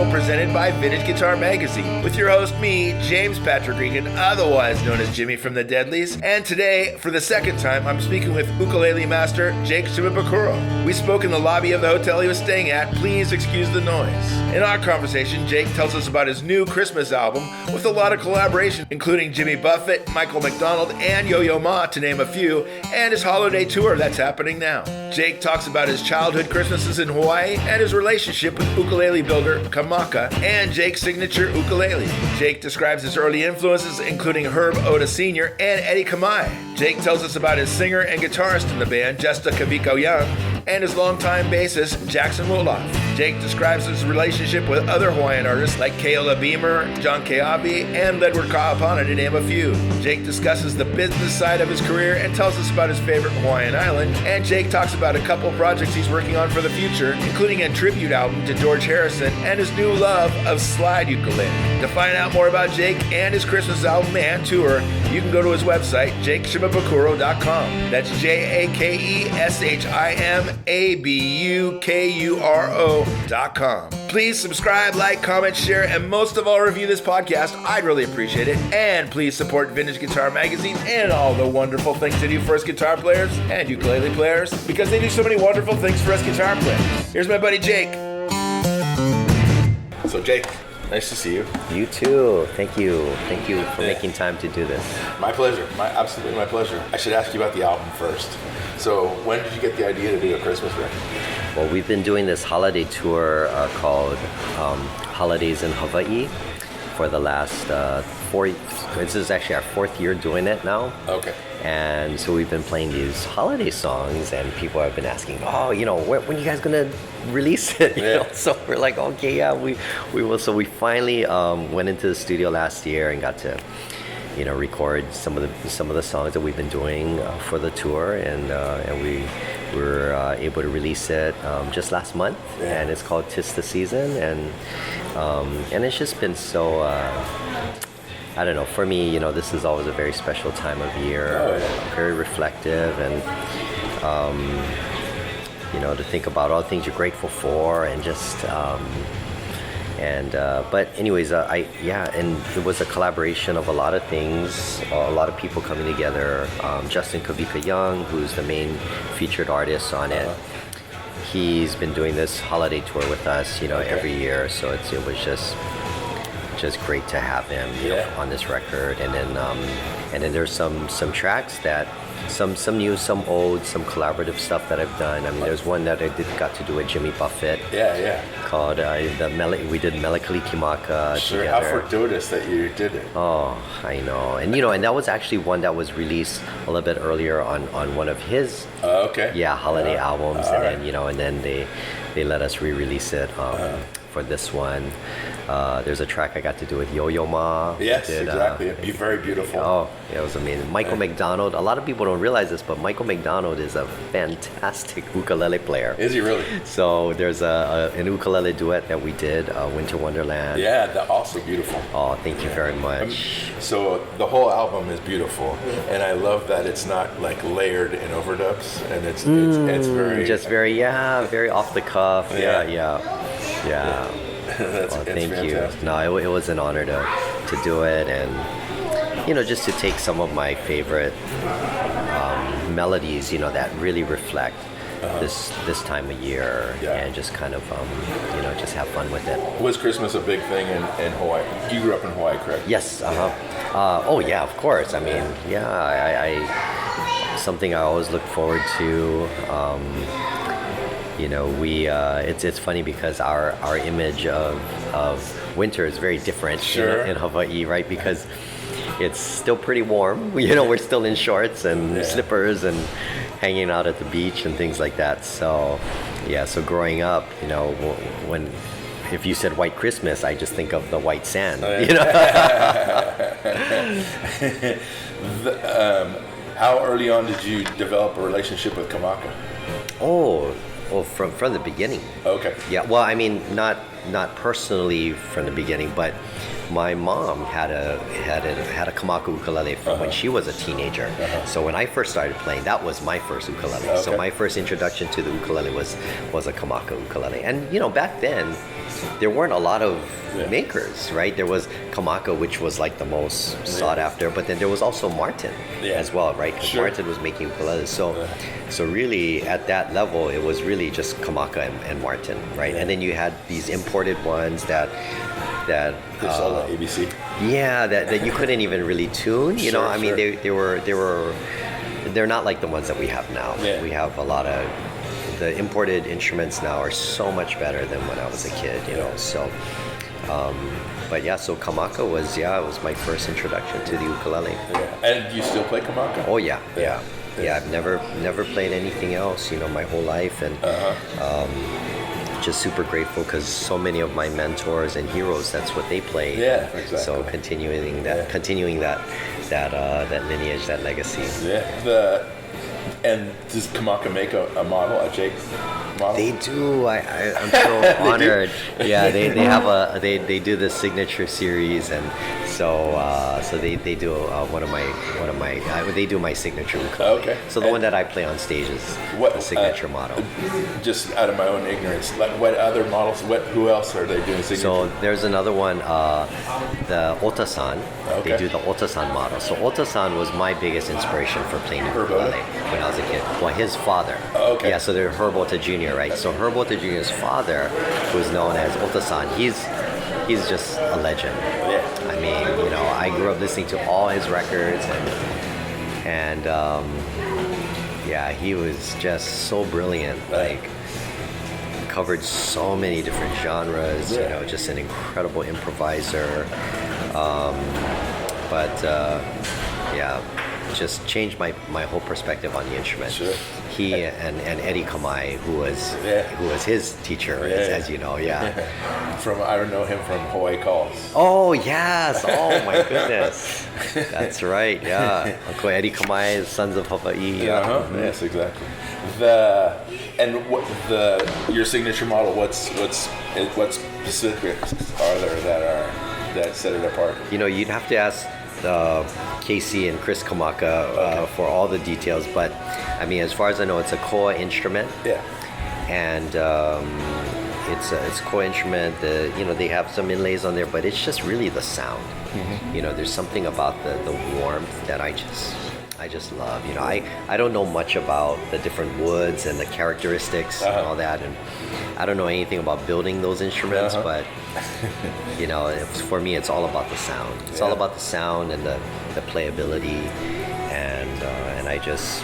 album presented by Vintage Guitar Magazine with your host, me, James Patrick Regan, otherwise known as Jimmy from the Deadlies. And today, for the second time, I'm speaking with ukulele master Jake Shimabukuro. We spoke in the lobby of the hotel he was staying at. Please excuse the noise. In our conversation, Jake tells us about his new Christmas album with a lot of collaboration, including Jimmy Buffett, Michael McDonald, and Yo-Yo Ma, to name a few, and his holiday tour that's happening now. Jake talks about his childhood Christmases in Hawaii and his relationship with ukulele builder Kamaka and Jake's signature ukulele. Jake describes his early influences, including Herb Ohta Sr. and Eddie Kamae. Jake tells us about his singer and guitarist in the band, Justin Kawika Young, and his longtime bassist, Jackson Waldhoff. Jake describes his relationship with other Hawaiian artists like Keola Beamer, Keawe and Ledward Ka'apana, to name a few. Jake discusses the business side of his career and tells us about his favorite Hawaiian island. And Jake talks about a couple projects he's working on for the future, including a tribute album to George Harrison and his new love of slide ukulele. To find out more about Jake and his Christmas album and tour, you can go to his website, jakeshimabukuro.com. That's JAKESHIMABUKURO.com. Please subscribe, like, comment, share, and most of all, review this podcast. I'd really appreciate it. And please support Vintage Guitar Magazine and all the wonderful things they do for us guitar players and ukulele players, because they do so many wonderful things for us guitar players. Here's my buddy Jake. So Jake, nice to see you. You too. Thank you. Thank you for making time to do this. My pleasure. Absolutely my pleasure. I should ask you about the album first. So when did you get the idea to do a Christmas record? Well, we've been doing this holiday tour called Holidays in Hawaii for the last this is actually our fourth year doing it now. Okay. And so we've been playing these holiday songs, and people have been asking, when are you guys gonna release it? You know? So we're like, okay, yeah, we will. So we finally went into the studio last year and got to, record some of the songs that we've been doing for the tour, and we were able to release it just last month, and it's called "'Tis the Season," and it's just been so. I don't know, for me, this is always a very special time of year, very reflective, and, to think about all the things you're grateful for, and just, but anyways, and it was a collaboration of a lot of things, a lot of people coming together. Justin Kawika Young, who's the main featured artist on it, he's been doing this holiday tour with us, every year, so it was just great to have him on this record. And then there's some tracks that some new, some old, some collaborative stuff that I've done. I mean, there's one that I got to do with Jimmy Buffett. Called we did Melancholy Kimaka together. How fortuitous that you did it. Oh, I know. And and that was actually one that was released a little bit earlier on one of his holiday albums, and then they let us re-release it for this one. There's a track I got to do with Yo-Yo Ma. Yes, exactly. It'd be very beautiful. Oh, it was amazing. Michael McDonald. A lot of people don't realize this, but Michael McDonald is a fantastic ukulele player. Is he really? So there's an ukulele duet that we did, Winter Wonderland. Yeah, that's also beautiful. Oh, thank you very much. So the whole album is beautiful, and I love that it's not like layered in overdubs, and it's very just very off the cuff. Yeah. Thank fantastic. you. No, it was an honor to do it, and just to take some of my favorite melodies, that really reflect this time of year, and just kind of just have fun with it. Was Christmas a big thing in Hawaii? You grew up in Hawaii, correct? Yes. Oh yeah, of course. I mean, I something I always look forward to. It's funny because our image of winter is very different in Hawaii, right? Because it's still pretty warm. We're still in shorts and slippers and hanging out at the beach and things like that. So, so growing up, if you said White Christmas, I just think of the white sand. How early on did you develop a relationship with Kamaka? Oh, from the beginning. Okay. Yeah. Well, I mean, not not personally from the beginning, but my mom had a Kamaka ukulele from when she was a teenager. So when I first started playing, that was my first ukulele. Okay. So my first introduction to the ukulele was a Kamaka ukulele. And back then there weren't a lot of makers, right? There was Kamaka, which was like the most sought after, but then there was also Martin as well, right? Because Martin was making ukuleles. So really at that level, it was really just Kamaka and Martin, right? And then you had these imported ones that ABC. Yeah, that you couldn't even really tune. I mean, they're not like the ones that we have now. Yeah. We have a lot of the imported instruments now are so much better than when I was a kid. So. But yeah, so Kamaka was my first introduction to the ukulele. Yeah. And you still play Kamaka? Oh yeah. I've never played anything else, my whole life, and just super grateful because so many of my mentors and heroes, that's what they played. Yeah, exactly. So continuing that lineage, that legacy. Yeah. And does Kamaka make a model, a Jake model? They do. I'm so honored. Yeah, they have they do the signature series, and so they do one of my they do my signature ukulele. Okay. So the one that I play on stage is the signature model. Just out of my own ignorance, like what other models? Who else are they doing signature? So there's another one, the Ohta Sr. Okay. They do the Ohta Sr model. So Ohta Sr was my biggest inspiration for playing the Herb ukulele Ohta? when I was a kid. Well, his father. Oh, okay. Yeah, so they're Herb Ohta Jr., right? So Herb Ohta Jr.'s father, who's known as Ohta Sr, he's just a legend. Yeah. I mean, I grew up listening to all his records, and yeah, he was just so brilliant. Like, covered so many different genres. Just an incredible improviser. Just changed my whole perspective on the instrument. Sure. He and Eddie Kamae, who was his teacher, as you know. I know him from Hawaii Calls. Oh yes! Oh my goodness! That's right. Yeah, Uncle Eddie Kamae, Sons of Hawaii. Yes, exactly. Your signature model. What specifics are there that set it apart? You'd have to ask Casey and Chris Kamaka for all the details, but I mean, as far as I know, it's a koa instrument. Yeah. And it's a koa instrument. They have some inlays on there, but it's just really the sound. There's something about the warmth that I just love. I don't know much about the different woods and the characteristics and all that, and I don't know anything about building those instruments, but for me, it's all about the sound. It's all about the sound and the playability, and I just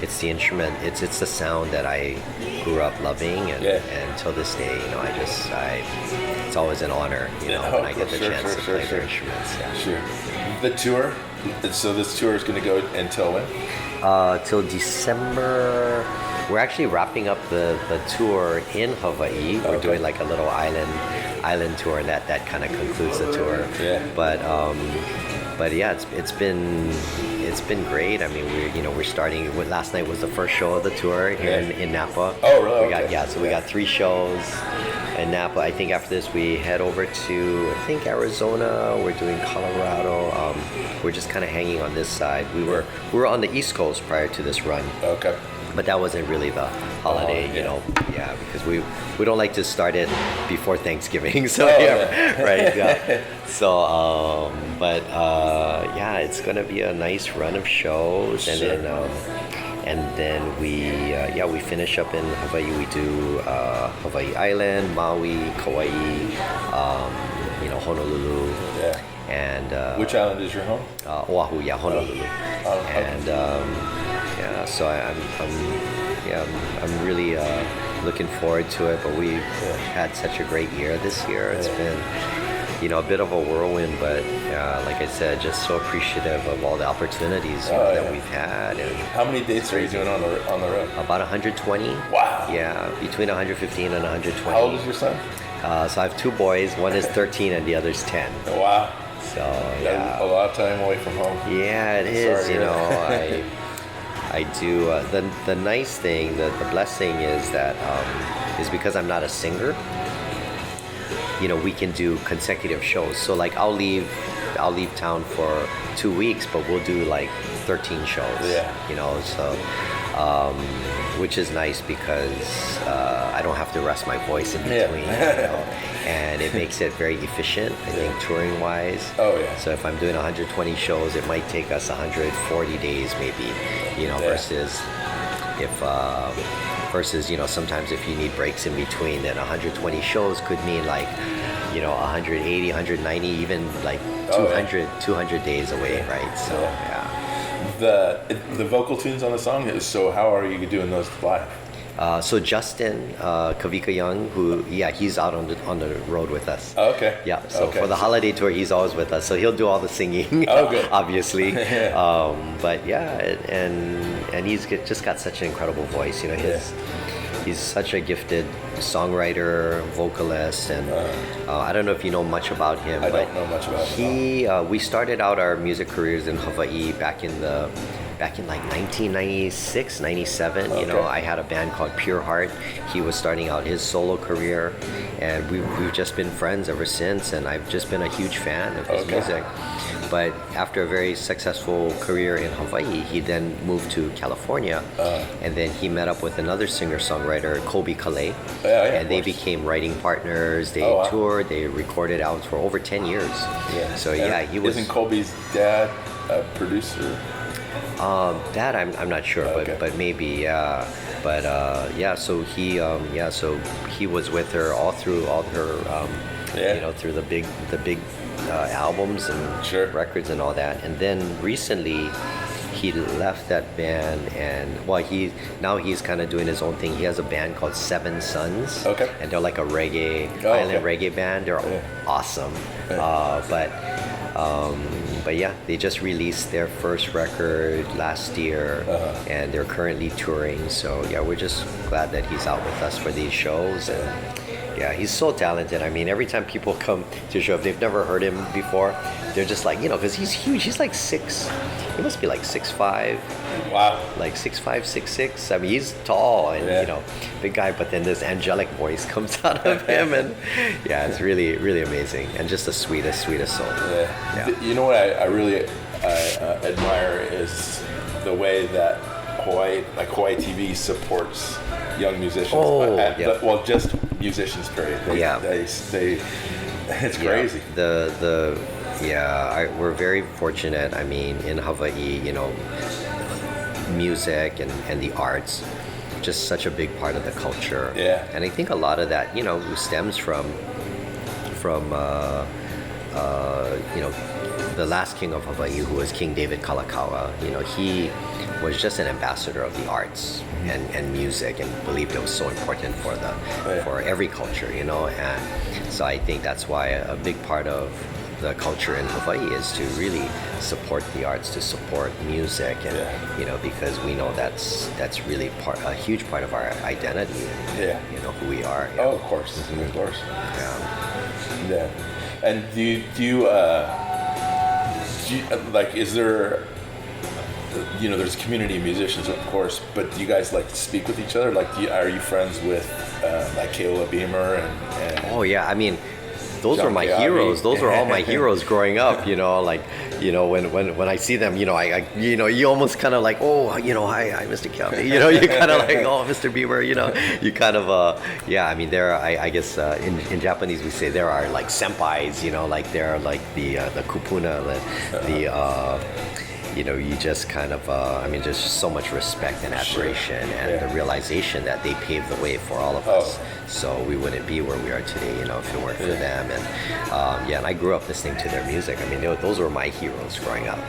it's the instrument. It's the sound that I grew up loving, and till this day, it's always an honor, when I get the chance to play their instruments. Yeah. Sure. The tour. So this tour is going to go until when? Till December. We're actually wrapping up the tour in Hawaii. We're doing like a little island tour, and that kind of concludes the tour. Yeah. But yeah, it's been great. I mean, we're starting. Last night was the first show of the tour here in Napa. Oh, really? We got 3 shows in Napa. I think after this we head over to Arizona. We're doing Colorado. We're just kind of hanging on this side. We were on the East Coast prior to this run. Okay. But that wasn't really the holiday, because we don't like to start it before Thanksgiving. So right, yeah. So, it's gonna be a nice run of shows, and then we finish up in Hawaii. We do Hawaii Island, Maui, Kauai, Honolulu. Yeah. And which island is your home? Oahu, Honolulu. So I'm really looking forward to it. But we've had such a great year this year. It's been, a bit of a whirlwind, but like I said, just so appreciative of all the opportunities that we've had. And how many dates are you doing on the road? About 120. Wow. Yeah, between 115 and 120. How old is your son? So I have 2 boys. One is 13 and the other's 10. Wow. So a lot of time away from home. Yeah, it is. I do. The nice thing, the blessing is that is because I'm not a singer. We can do consecutive shows. So like I'll leave town for 2 weeks, but we'll do like 13 shows. Yeah. So which is nice because I don't have to rest my voice in between. And it makes it very efficient, I think, touring wise. Oh yeah. So if I'm doing 120 shows, it might take us 140 days maybe, versus if sometimes if you need breaks in between, then 120 shows could mean like 180, 190, even like 200 days away, right? So yeah. The vocal tunes on the song, so how are you doing those live? So Justin Kawika Young, he's out on the road with us. Oh, okay. Yeah. So for the holiday tour, he's always with us. So he'll do all the singing. Oh, good. Obviously. But yeah, and he's just got such an incredible voice. He's such a gifted songwriter, vocalist, and I don't know if you know much about him. I don't know much about him. We started out our music careers in Hawaii back in like 1996, 97. Okay. I had a band called Pure Heart. He was starting out his solo career, and we've just been friends ever since, and I've just been a huge fan of his music. But after a very successful career in Hawaii, he then moved to California, and then he met up with another singer-songwriter, Keawe, and they became writing partners. They toured, they recorded albums for over 10 years. Yeah. So he was. Isn't Colby's dad a producer? That I'm not sure, but maybe so he was with her all through all her through the big albums and records and all that, and then recently he left that band, and he's kind of doing his own thing. He has a band called Seven Sons, and they're like a island reggae band. They're awesome, but yeah, they just released their first record last year, and they're currently touring. So yeah, we're just glad that he's out with us for these shows, and yeah, he's so talented. I mean, every time people come to a show, if they've never heard him before, they're just like, because he's huge. He's like he must be like 6'5". Wow. Like 6'5", 6'6". I mean, he's tall and, big guy, but then this angelic voice comes out of him, and yeah, it's really, really amazing, and just the sweetest soul. Yeah. You know what I really admire is the way that Hawaii TV supports young musicians. Well, just musicians, period. They it's crazy. We're very fortunate. I mean, in Hawaii, music and the arts, just such a big part of the culture. Yeah. And I think a lot of that, stems from the last king of Hawaii, who was King David Kalakaua. He was just an ambassador of the arts and music, and believed it was so important for every culture, and so I think that's why a big part of the culture in Hawaii is to really support the arts, to support music, and because we know that's really a huge part of our identity, and who we are. Oh, of course. Of course. Yeah. And do you like, is there, there's community musicians, of course, but do you guys like to speak with each other? Like, are you friends with like Keola Beamer and Oh yeah, I mean, those John were my Keawe. heroes. Those were all my heroes growing up. When I see them, I you almost kind of like, oh, hi, Mr. Keawe. You kind of like, oh, Mr. Beamer. You kind of, I mean, there are, I guess in Japanese we say there are like senpais. Like there are like the kupuna, you just kind of, just so much respect and admiration, and the realization that they paved the way for all of us. So we wouldn't be where we are today, if it weren't for them. And and I grew up listening to their music. I mean, those were my heroes growing up.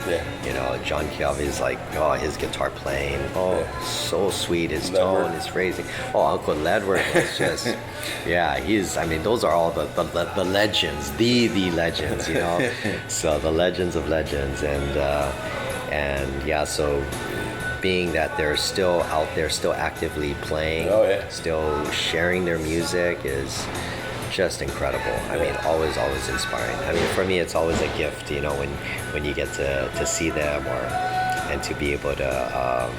John Keawe is like, his guitar playing, so sweet, his tone, his phrasing. Uncle Ledward was just, those are all the legends, the legends, So the legends of legends, so being that they're still out there, still actively playing, still sharing their music is just incredible. I mean, always inspiring. I mean, for me, it's always a gift, when you get to see them and to be able to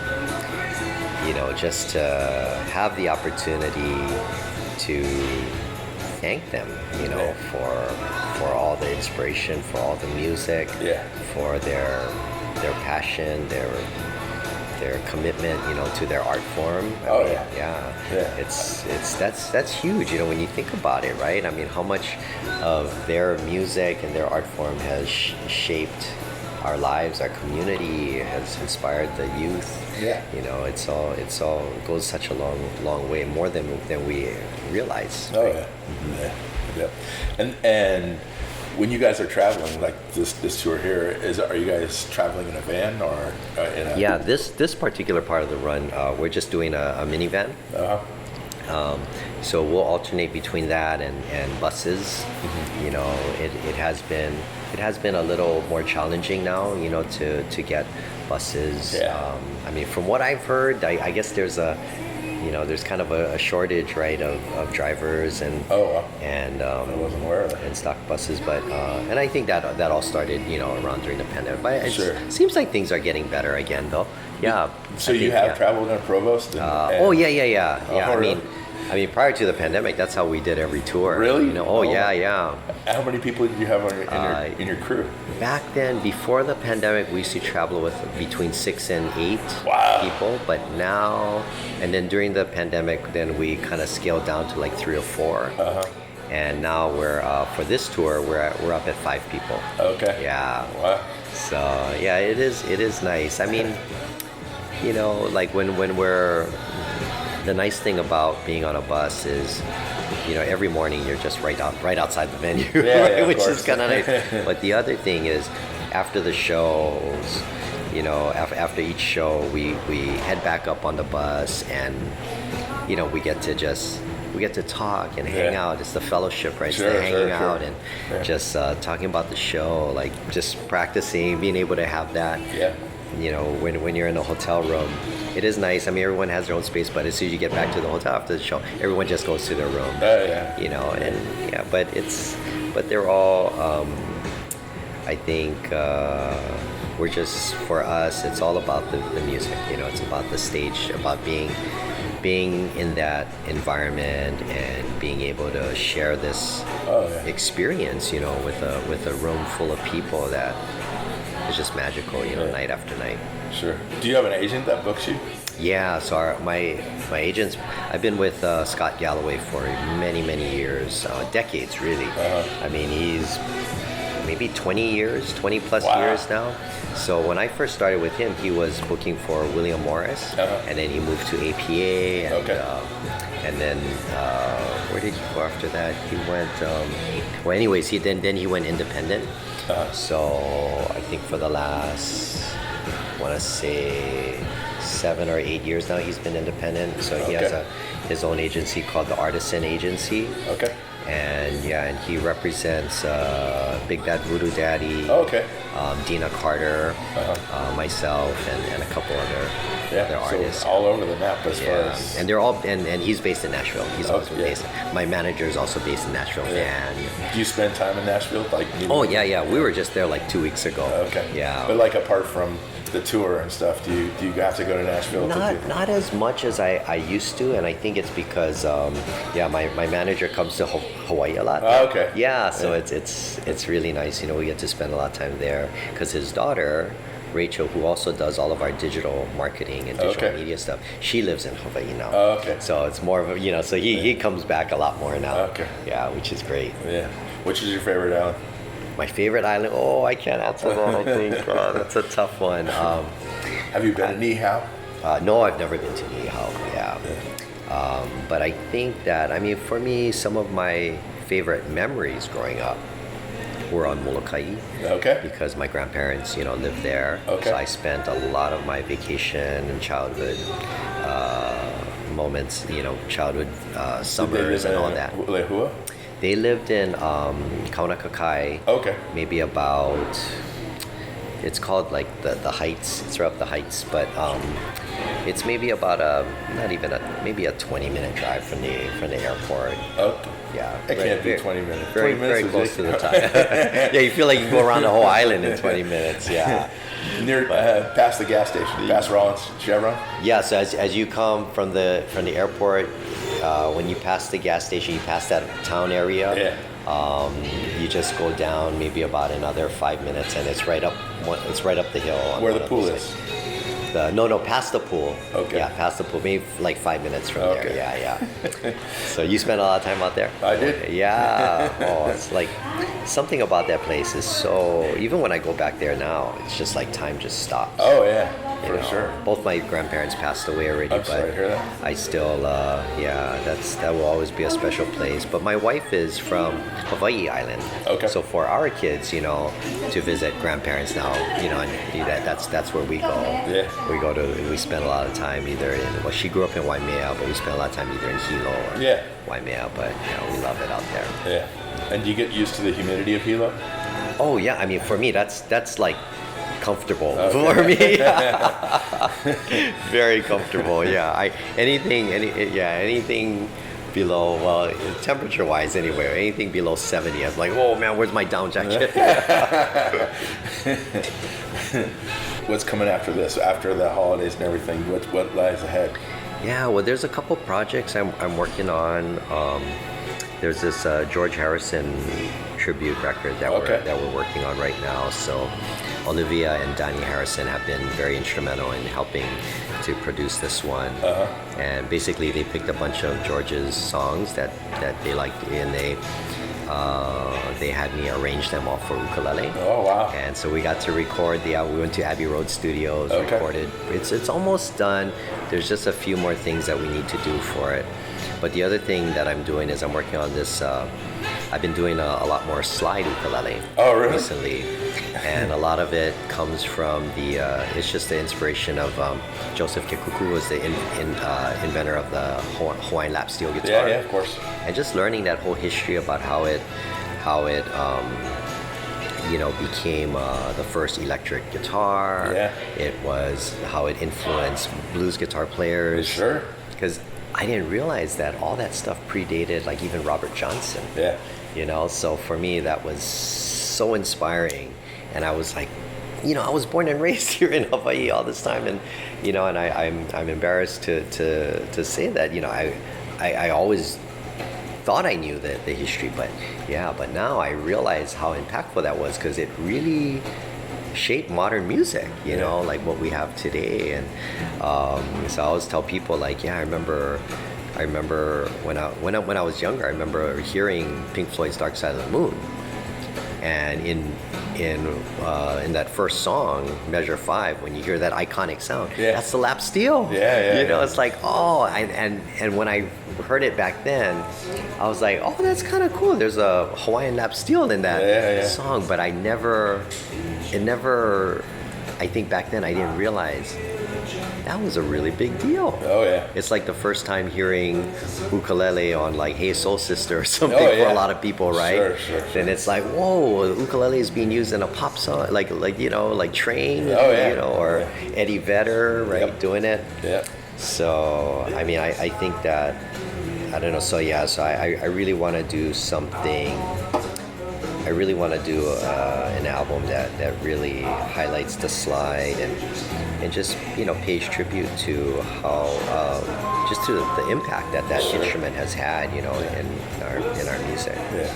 just to have the opportunity to thank them, for all the inspiration, for all the music, for their passion, their commitment, to their art form. That's huge, when you think about it, right? I mean, how much of their music and their art form has shaped our lives, our community, has inspired the youth. It's all goes such a long way, more than we realize. Right? And when you guys are traveling, like this tour here, are you guys traveling in a van or in a? Yeah, this particular part of the run, we're just doing a minivan. So we'll alternate between that and buses. It has been a little more challenging now, to get buses. I mean, from what I've heard, I guess there's there's kind of a shortage, right, of drivers and I wasn't aware of that. and stock buses, but and I think that all started around during the pandemic. But it seems like things are getting better again, though. Yeah. So you have traveled in a Provost? Yeah. I mean, prior to the pandemic, that's how we did every tour. Really? Yeah. How many people did you have in your crew? Back then, before the pandemic, we used to travel with between 6 and 8 people. But now, and then during the pandemic, then we kind of scaled down to like 3 or 4. And now we're for this tour, we're up at 5 people. Okay. Yeah. Wow. So yeah, it is nice. I mean, like when we're. The nice thing about being on a bus is, every morning you're just right outside the venue, which is kind of nice. But the other thing is, after the shows, after each show, we head back up on the bus, and we get to talk and hang out. It's the fellowship, right? Hanging out and just talking about the show, like just practicing, being able to have that. When you're in a hotel room, it is nice. I mean, everyone has their own space, but as soon as you get back to the hotel after the show, everyone just goes to their room. But they're all, I think, we're just, for us, it's all about the music, it's about the stage, about being in that environment and being able to share this experience, with a room full of people that is just magical, night after night. Sure. Do you have an agent that books you? Yeah, so my agents, I've been with Scott Galloway for many years, decades really. I mean, he's maybe 20 plus years now. So when I first started with him, he was booking for William Morris, and then he moved to APA, and then where did he go after that? He went. Well, anyways, then he went independent. So I think for the last, I want to say 7 or 8 years now, he's been independent. So he has his own agency called the Artisan Agency. And he represents Big Bad Voodoo Daddy, Dina Carter, myself, and a couple other artists. So all over the map as far as. And they're all, and he's based in Nashville. He's also based. My manager is also based in Nashville. And do you spend time in Nashville? We were just there like 2 weeks ago. But like apart from the tour and stuff, do you have to go to Nashville? Not as much as I used to, and I think it's because my manager comes to Hawaii a lot. So it's really nice. We get to spend a lot of time there because his daughter Rachel, who also does all of our digital marketing and digital media stuff, she lives in Hawaii now. So it's more of a, so he comes back a lot more now. Yeah, which is great. Yeah. Which is your favorite island? My favorite island? Oh, I can't answer that, I think. That's a tough one. Have you been to Niihau? No, I've never been to Niihau. Yeah. But I think that, for me, some of my favorite memories growing up were on Molokai. Because my grandparents, lived there. So I spent a lot of my vacation and childhood moments, childhood summers and all that. Lehua? They lived in Kaunakakai. Maybe about, it's called like the Heights. It's right up the Heights, but it's maybe about maybe a 20-minute drive from the airport. Yeah, it can't be 20 minutes. Very close to the time. Yeah, you feel like you can go around the whole island in 20 minutes. Yeah. Near past the gas station, past Rollins Chevron. Yeah, so as you come from the airport, when you pass the gas station, you pass that town area. Yeah. You just go down maybe about another 5 minutes, and it's right up the hill. Where the pool is. No, past the pool. Okay. Yeah, past the pool, maybe like 5 minutes from Okay. there. Yeah. So you spent a lot of time out there? I did. Yeah. Oh, it's like something about that place is so. Even when I go back there now, it's just like time just stops. Oh yeah, You for know, sure. Both my grandparents passed away already, I'm but sorry to hear that. I still, that will always be a special place. But my wife is from Hawaii Island, Okay. so for our kids, to visit grandparents now, and that's where we go. Yeah. We spend a lot of time either in. Well, she grew up in Waimea, but we spend a lot of time either in Hilo or Waimea. But we love it out there. Yeah. And do you get used to the humidity of Hilo? Oh yeah, I mean for me that's like comfortable Okay. for me. Very comfortable. Yeah. Anything below, well, temperature wise anyway, anything below 70, I was like, oh man, where's my down jacket? What's coming after this? After the holidays and everything, what lies ahead? Yeah, well, there's a couple projects I'm working on. There's this George Harrison tribute record that we're working on right now. So Olivia and Donnie Harrison have been very instrumental in helping to produce this one. And basically they picked a bunch of George's songs that they liked, and they had me arrange them all for ukulele. Oh wow! And so we got to record we went to Abbey Road Studios, Okay. recorded. It's almost done. There's just a few more things that we need to do for it. But the other thing that I'm doing is I'm working on this. I've been doing a lot more slide ukulele recently, and a lot of it comes from it's just the inspiration of Joseph Kekuku was the inventor of the Hawaiian lap steel guitar. Yeah, of course. And just learning that whole history about how it became the first electric guitar. Yeah. It was how it influenced blues guitar players. Sure. Because I didn't realize that all that stuff predated like even Robert Johnson. Yeah. So for me that was so inspiring, and I was like, I was born and raised here in Hawaii all this time, and and I'm embarrassed to say that I always thought I knew the history, but now I realize how impactful that was, because it really shaped modern music, like what we have today. And so I always tell people like, I remember when I was younger, I remember hearing Pink Floyd's Dark Side of the Moon, and in that first song, Measure 5, when you hear that iconic sound, that's the lap steel. It's like, and when I heard it back then, I was like, oh, that's kind of cool. There's a Hawaiian lap steel in that song, but I think back then I didn't realize that was a really big deal. Oh yeah. It's like the first time hearing ukulele on like Hey Soul Sister or something for a lot of people, right? Sure. Then it's like, whoa, ukulele is being used in a pop song, like Train, or Eddie Vedder, right, doing it. Yeah. So I mean, I think that, I don't know. So I really want to do something. I really want to do an album that really highlights the slide and just pays tribute to how just to the impact that instrument has had in our music. Yeah.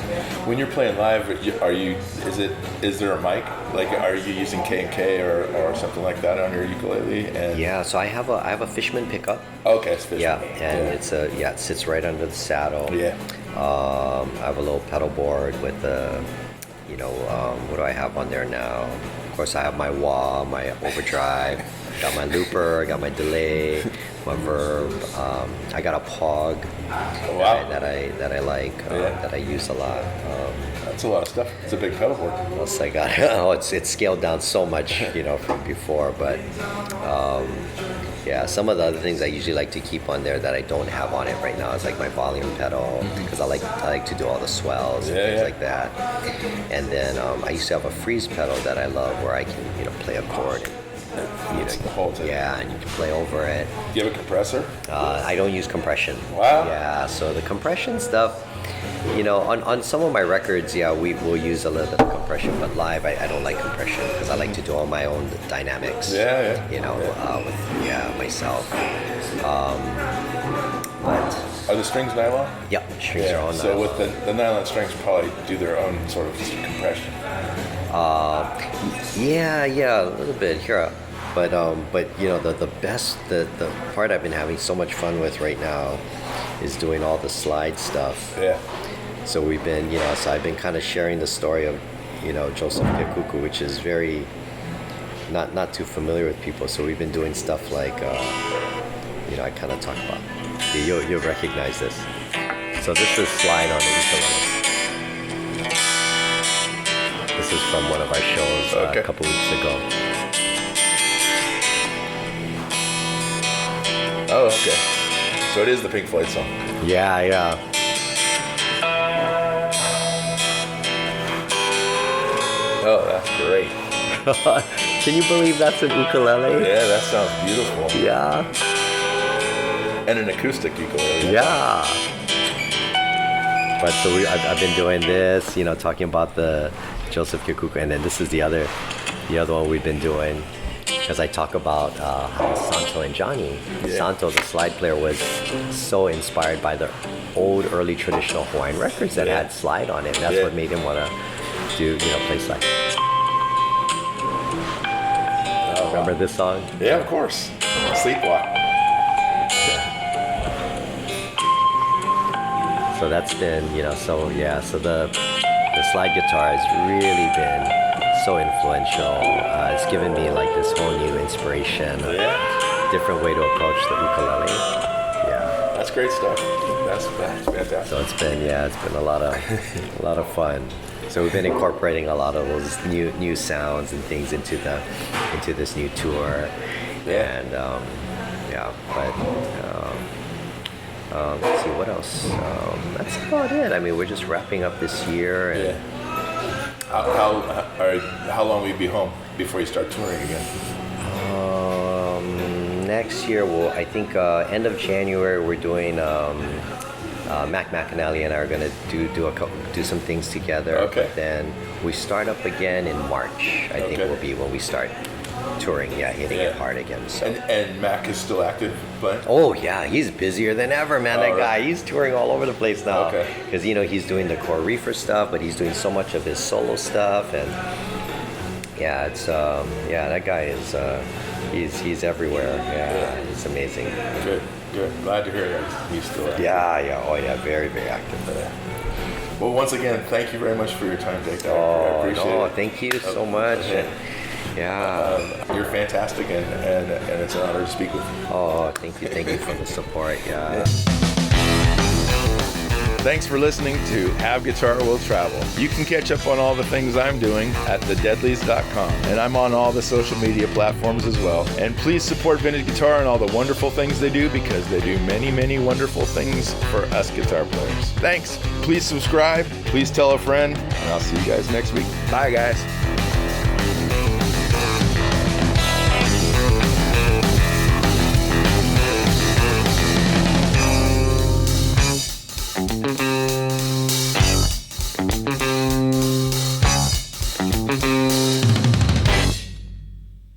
When you're playing live, is there a mic? Like, are you using K&K or something like that on your ukulele? And So I have a Fishman pickup. Okay, it's Fishman. Yeah, and it sits right under the saddle. Yeah. I have a little pedal board with what do I have on there now? Of course, I have my wah, my overdrive, got my looper, I got my delay, my verb. I got a Pog that I like, that I use a lot. That's a lot of stuff. It's a big pedal board. Plus I got it's scaled down so much from before, but some of the other things I usually like to keep on there that I don't have on it right now is like my volume pedal, because I like to do all the swells and things like that. And then I used to have a freeze pedal that I love, where I can play a chord It's the whole thing. Yeah, and you can play over it. Do you have a compressor? I don't use compression. Wow. Yeah, so the compression stuff, on some of my records, we will use a little bit of compression, but live, I don't like compression because I like to do all my own dynamics. Yeah. With myself. But are the strings nylon? Yeah, strings are all nylon. So with the nylon strings probably do their own sort of compression. Yeah, a little bit here. But the best, the part I've been having so much fun with right now is doing all the slide stuff. Yeah. So we've been, so I've been kind of sharing the story of, Joseph Kikuku, which is very not too familiar with people. So we've been doing stuff like, I kind of talk about. You'll recognize this. So this is slide on the ukulele. This is from one of our shows a couple weeks ago. Oh, okay. So it is the Pink Floyd song. Yeah. Oh, that's great. Can you believe that's an ukulele? Yeah, that sounds beautiful. Yeah. And an acoustic ukulele. Yeah. But so I've been doing this, talking about the Joseph Kikuku, and then this is the other one we've been doing, because I talk about how Santo and Johnny. Santo, the slide player, was so inspired by the old early traditional Hawaiian records that had slide on it. And that's what made him want to do, play slide. Remember this song? Yeah, of course. Sleepwalk. So that's been, so the slide guitar has really been so influential. It's given me like this whole new inspiration, different way to approach the ukulele. Yeah. That's great stuff. That's fantastic. So it's been a lot of fun. So we've been incorporating a lot of those new sounds and things into this new tour. Yeah. And let's see what else. That's about it. I mean, we're just wrapping up this year. And How long will you be home before you start touring again? Next year, I think end of January, we're doing. Mac McAnally and I are going to do some things together. Okay. But then we start up again in March. I think will be when we start touring. Hitting it hard again. So. And Mac is still active playing? Oh yeah, he's busier than ever, man. That guy, he's touring all over the place now. Okay. Because he's doing the core reefer stuff, but he's doing so much of his solo stuff, and it's that guy is he's everywhere. Yeah, it's amazing. Good. Glad to hear that he's still active. Yeah, very, very active. Well, once again, thank you very much for your time, Jake. I appreciate it. Thank you so much. Yeah. You're fantastic, and it's an honor to speak with you. Oh, thank you for the support. Yeah. Thanks for listening to Have Guitar Will Travel. You can catch up on all the things I'm doing at thedeadlies.com, and I'm on all the social media platforms as well. And please support Vintage Guitar and all the wonderful things they do, because they do many, many wonderful things for us guitar players. Thanks. Please subscribe. Please tell a friend, and I'll see you guys next week. Bye, guys.